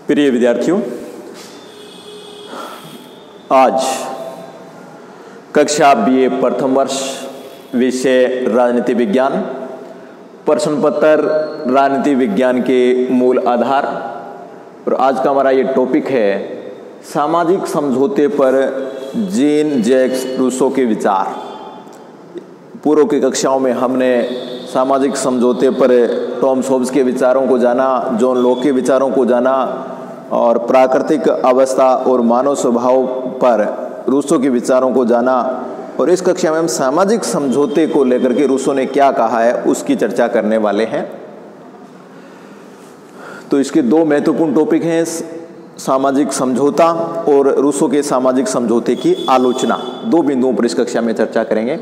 प्रिय विद्यार्थियों, आज कक्षा बीए प्रथम वर्ष विषय राजनीति विज्ञान, प्रश्न पत्र राजनीति विज्ञान के मूल आधार। और आज का हमारा ये टॉपिक है सामाजिक समझौते पर जीन जैक्स रूसो के विचार। पूर्व की कक्षाओं में हमने सामाजिक समझौते पर टॉमस होब्स के विचारों को जाना, जॉन लॉक के विचारों को जाना और प्राकृतिक अवस्था और मानव स्वभाव पर रूसो के विचारों को जाना। और इस कक्षा में हम सामाजिक समझौते को लेकर के रूसो ने क्या कहा है उसकी चर्चा करने वाले हैं। तो इसके दो महत्वपूर्ण टॉपिक हैं, सामाजिक समझौता और रूसो के सामाजिक समझौते की आलोचना। दो बिंदुओं पर इस कक्षा में चर्चा करेंगे।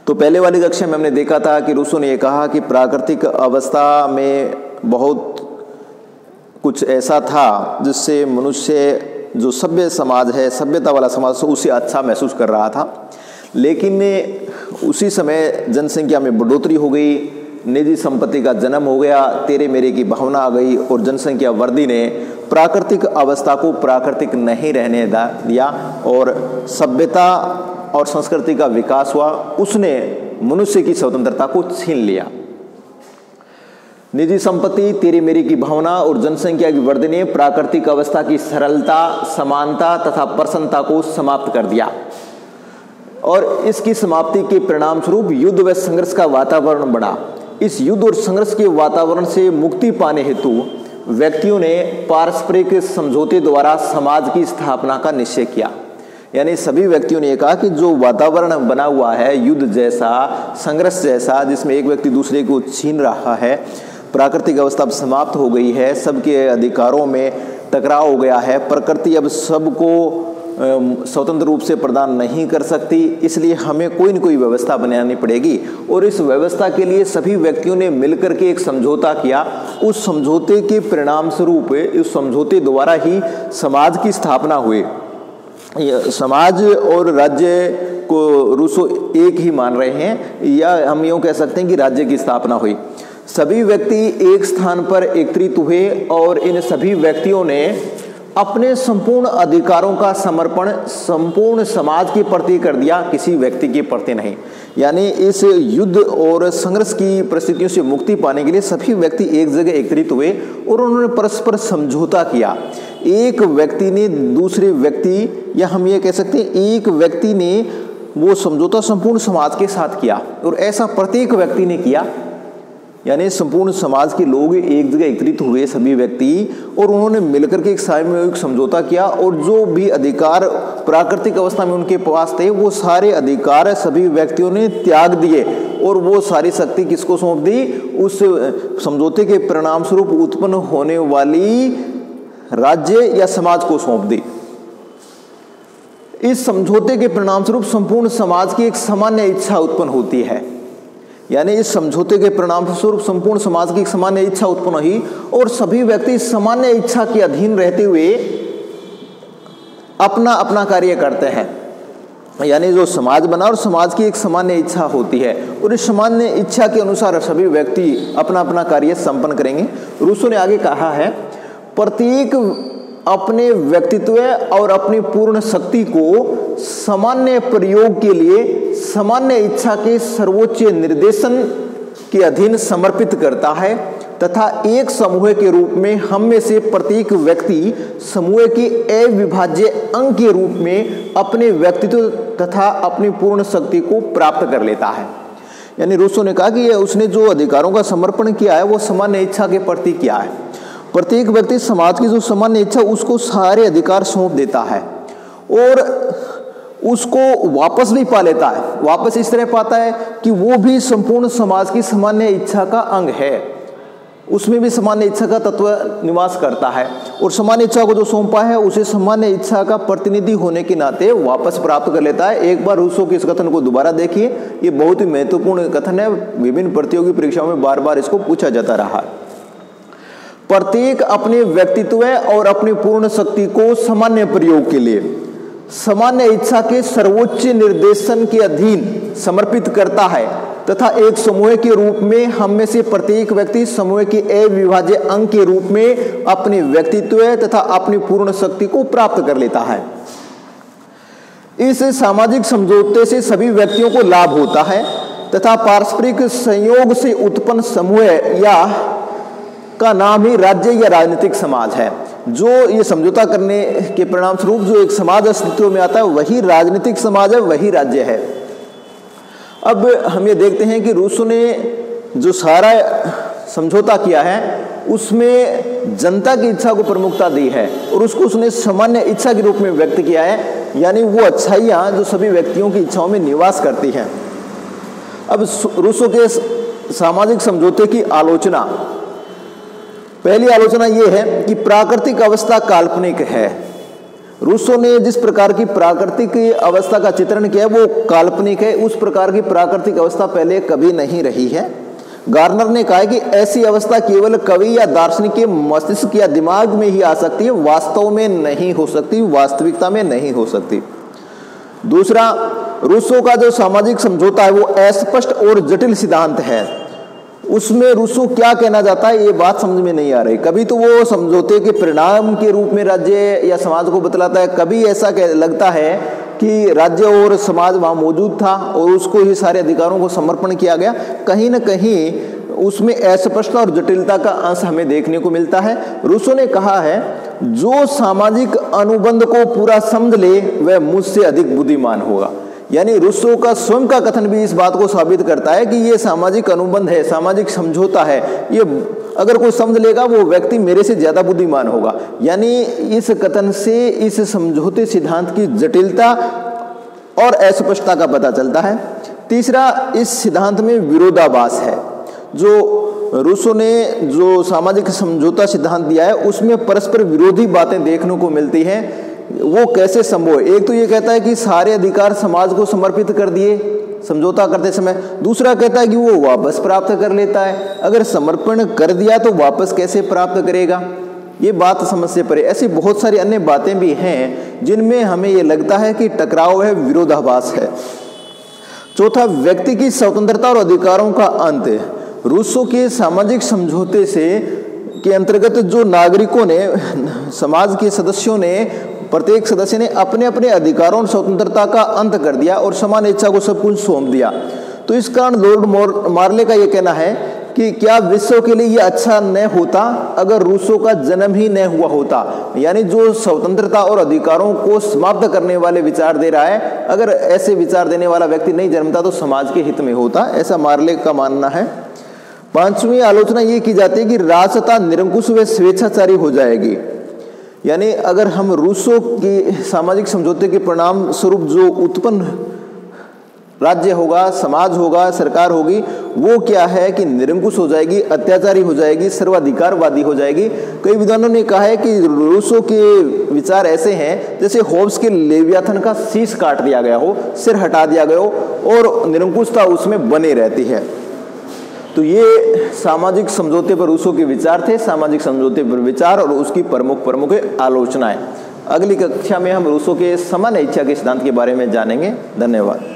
तो पहले वाली कक्षा में हमने देखा था कि रूसो ने यह कहा कि प्राकृतिक अवस्था में बहुत कुछ ऐसा था जिससे मनुष्य जो सभ्य समाज है, सभ्यता वाला समाज, उसे अच्छा महसूस कर रहा था। लेकिन उसी समय जनसंख्या में बढ़ोतरी हो गई, निजी संपत्ति का जन्म हो गया, तेरे मेरे की भावना आ गई और जनसंख्या वृद्धि ने प्राकृतिक अवस्था को प्राकृतिक नहीं रहने दिया और सभ्यता और संस्कृति का विकास हुआ। उसने मनुष्य की स्वतंत्रता को छीन लिया। निजी संपत्ति, तेरी मेरी की भावना और जनसंख्या की वृद्धि ने प्राकृतिक अवस्था की सरलता, समानता तथा प्रसन्नता को समाप्त कर दिया। और इसकी समाप्ति के परिणाम स्वरूप युद्ध व संघर्ष का वातावरण बढ़ा। इस युद्ध और संघर्ष के वातावरण से मुक्ति पाने हेतु व्यक्तियों ने पारस्परिक समझौते द्वारा समाज की स्थापना का निश्चय किया। यानी सभी व्यक्तियों ने कहा कि जो वातावरण बना हुआ है युद्ध जैसा, संघर्ष जैसा, जिसमें एक व्यक्ति दूसरे को छीन रहा है, प्राकृतिक अवस्था अब समाप्त हो गई है, सबके अधिकारों में टकराव हो गया है, प्रकृति अब सबको स्वतंत्र रूप से प्रदान नहीं कर सकती, इसलिए हमें कोई न कोई व्यवस्था बनानी पड़ेगी। और इस व्यवस्था के लिए सभी व्यक्तियों ने मिलकर के एक समझौता किया। उस समझौते के परिणाम स्वरूप, उस समझौते द्वारा ही समाज की स्थापना हुई। समाज और राज्य को रूसो एक ही मान रहे हैं, या हम यूँ कह सकते हैं कि राज्य की स्थापना हुई। सभी व्यक्ति एक स्थान पर एकत्रित हुए और इन सभी व्यक्तियों ने अपने संपूर्ण अधिकारों का समर्पण संपूर्ण समाज के प्रति कर दिया, किसी व्यक्ति के प्रति नहीं। यानी इस युद्ध और संघर्ष की परिस्थितियों से मुक्ति पाने के लिए सभी व्यक्ति एक जगह एकत्रित हुए और उन्होंने परस्पर समझौता किया। एक व्यक्ति ने दूसरे व्यक्ति, या हम ये कह सकते हैं एक व्यक्ति ने वो समझौता संपूर्ण समाज के साथ किया और ऐसा प्रत्येक व्यक्ति ने किया। यानी संपूर्ण समाज के लोग एक जगह एकत्रित हुए सभी व्यक्ति, और उन्होंने मिलकर के एक सामूहिक समझौता किया। और जो भी अधिकार प्राकृतिक अवस्था में उनके पास थे वो सारे अधिकार सभी व्यक्तियों ने त्याग दिए और वो सारी शक्ति किसको सौंप दी? उस समझौते के परिणाम स्वरूप उत्पन्न होने वाली राज्य या समाज को सौंप दी। इस समझौते के परिणाम स्वरूप संपूर्ण समाज की एक सामान्य इच्छा उत्पन्न होती है। यानी इस समझौते के परिणाम स्वरूप संपूर्ण समाज की एक सामान्य इच्छा उत्पन्न हुई और सभी व्यक्ति सामान्य इच्छा के अधीन रहते हुए अपना अपना कार्य करते हैं। यानी जो समाज बना और समाज की एक सामान्य इच्छा होती है और इस सामान्य इच्छा के अनुसार सभी व्यक्ति अपना अपना कार्य संपन्न करेंगे। रूसो ने आगे कहा है, प्रत्येक अपने व्यक्तित्व और अपनी पूर्ण शक्ति को सामान्य प्रयोग के लिए सामान्य इच्छा के सर्वोच्च निर्देशन के अधीन समर्पित करता है तथा एक समूह के रूप में हम में से प्रत्येक व्यक्ति समूह के अविभाज्य अंग के रूप में अपने व्यक्तित्व तथा अपनी पूर्ण शक्ति को प्राप्त कर लेता है। यानी रूसो ने कहा कि उसने जो अधिकारों का समर्पण किया है वो सामान्य इच्छा के प्रति किया है। प्रत्येक व्यक्ति समाज की जो सामान्य इच्छा उसको सारे अधिकार सौंप देता है और उसको वापस भी पा लेता है। वापस इस तरह पाता है कि वो भी संपूर्ण समाज की सामान्य इच्छा का अंग है, उसमें भी सामान्य इच्छा का तत्व निवास करता है और सामान्य इच्छा को जो सौंपा है उसे सामान्य इच्छा का प्रतिनिधि होने के नाते वापस प्राप्त कर लेता है। एक बार रूसो के इस कथन को दोबारा देखिए, ये बहुत ही महत्वपूर्ण कथन है, विभिन्न प्रतियोगी परीक्षाओं में बार बार इसको पूछा जाता रहा है। प्रत्येक अपने व्यक्तित्व और अपनी पूर्ण शक्ति को सामान्य प्रयोग के लिए सामान्य इच्छा के सर्वोच्च निर्देशन के अधीन समर्पित करता है तथा एक समूह के रूप में हम में से प्रत्येक व्यक्ति समूह के अविभाज्य अंग के रूप में अपने व्यक्तित्व तथा अपनी पूर्ण शक्ति को प्राप्त कर लेता है। इस सामाजिक समझौते से सभी व्यक्तियों को लाभ होता है तथा पारस्परिक संयोग से उत्पन्न समूह या का नाम ही राज्य या राजनीतिक समाज है। जो ये समझौता करने के परिणाम स्वरूप जो एक समाज अस्तित्व में आता है वही राजनीतिक समाज है, वही राज्य है। अब हम ये देखते हैं कि रूसो ने जो सारा समझौता किया है उसमें जनता की इच्छा को प्रमुखता दी है और उसको उसने सामान्य इच्छा के रूप में व्यक्त किया है, यानी वो अच्छाइयाँ जो सभी व्यक्तियों की इच्छाओं में निवास करती हैं। अब रूसो के सामाजिक समझौते की आलोचना, पहली आलोचना ये है कि प्राकृतिक अवस्था काल्पनिक है। रूसो ने जिस प्रकार की प्राकृतिक अवस्था का चित्रण किया है वो काल्पनिक है, उस प्रकार की प्राकृतिक अवस्था पहले कभी नहीं रही है। गार्नर ने कहा है कि ऐसी अवस्था केवल कवि या दार्शनिक के मस्तिष्क या दिमाग में ही आ सकती है, वास्तव में नहीं हो सकती, वास्तविकता में नहीं हो सकती। दूसरा, रूसो का जो सामाजिक समझौता है वो अस्पष्ट और जटिल सिद्धांत है। उसमें रूसो क्या कहना चाहता है ये बात समझ में नहीं आ रही। कभी तो वो समझौते के परिणाम के रूप में राज्य या समाज को बतलाता है, कभी ऐसा लगता है कि राज्य और समाज वहाँ मौजूद था और उसको ही सारे अधिकारों को समर्पण किया गया। कहीं न कहीं उसमें अस्पष्टता और जटिलता का अंश हमें देखने को मिलता है। रूसो ने कहा है जो सामाजिक अनुबंध को पूरा समझ ले वह मुझसे अधिक बुद्धिमान होगा। यानी रूसो का स्वयं का कथन भी इस बात को साबित करता है कि ये सामाजिक अनुबंध है, सामाजिक समझौता है, ये अगर कोई समझ लेगा वो व्यक्ति मेरे से ज्यादा बुद्धिमान होगा। यानी इस कथन से इस समझौते सिद्धांत की जटिलता और अस्पष्टता का पता चलता है। तीसरा, इस सिद्धांत में विरोधाभास है। जो रूसो ने जो सामाजिक समझौता सिद्धांत दिया है उसमें परस्पर विरोधी बातें देखने को मिलती हैं। वो कैसे संभव है? एक तो ये कहता है कि सारे अधिकार समाज को समर्पित कर दिए समझौता करते समय, दूसरा कहता है कि वो वापस प्राप्त कर लेता है। अगर समर्पण कर दिया तो वापस कैसे प्राप्त करेगा? ये बात समझ से परे। ऐसी बहुत सारी अन्य बातें भी हैं जिनमें हमें ये लगता है कि टकराव है, विरोधाभास है। चौथा, व्यक्ति की स्वतंत्रता और अधिकारों का अंत। रूसो के सामाजिक समझौते से के अंतर्गत जो नागरिकों ने, समाज के सदस्यों ने, प्रत्येक सदस्य ने अपने अपने अधिकारों और स्वतंत्रता का अंत कर दिया और समान इच्छा को सब कुछ सौंप दिया। तो इस कारण लॉर्ड मार्ले का यह कहना है कि क्या विश्व के लिए यह अच्छा न होता अगर रूसो का जन्म ही न हुआ होता। यानी जो स्वतंत्रता और अधिकारों को समाप्त करने वाले विचार दे रहा है, अगर ऐसे विचार देने वाला व्यक्ति नहीं जन्मता तो समाज के हित में होता, ऐसा मार्ले का मानना है। पांचवी आलोचना ये की जाती है कि राजसत्ता निरंकुश व स्वेच्छाचारी हो जाएगी। यानी अगर हम रूसो की सामाजिक समझौते के परिणाम स्वरूप जो उत्पन्न राज्य होगा, समाज होगा, सरकार होगी, वो क्या है कि निरंकुश हो जाएगी, अत्याचारी हो जाएगी, सर्वाधिकारवादी हो जाएगी। कई विद्वानों ने कहा है कि रूसो के विचार ऐसे हैं जैसे होब्स के लेवियाथन का शीश काट दिया गया हो, सिर हटा दिया गया हो और निरंकुशता उसमें बने रहती है। तो ये सामाजिक समझौते पर रूसो के विचार थे, सामाजिक समझौते पर विचार और उसकी प्रमुख आलोचनाएं। अगली कक्षा में हम रूसो के समान इच्छा के सिद्धांत के बारे में जानेंगे। धन्यवाद।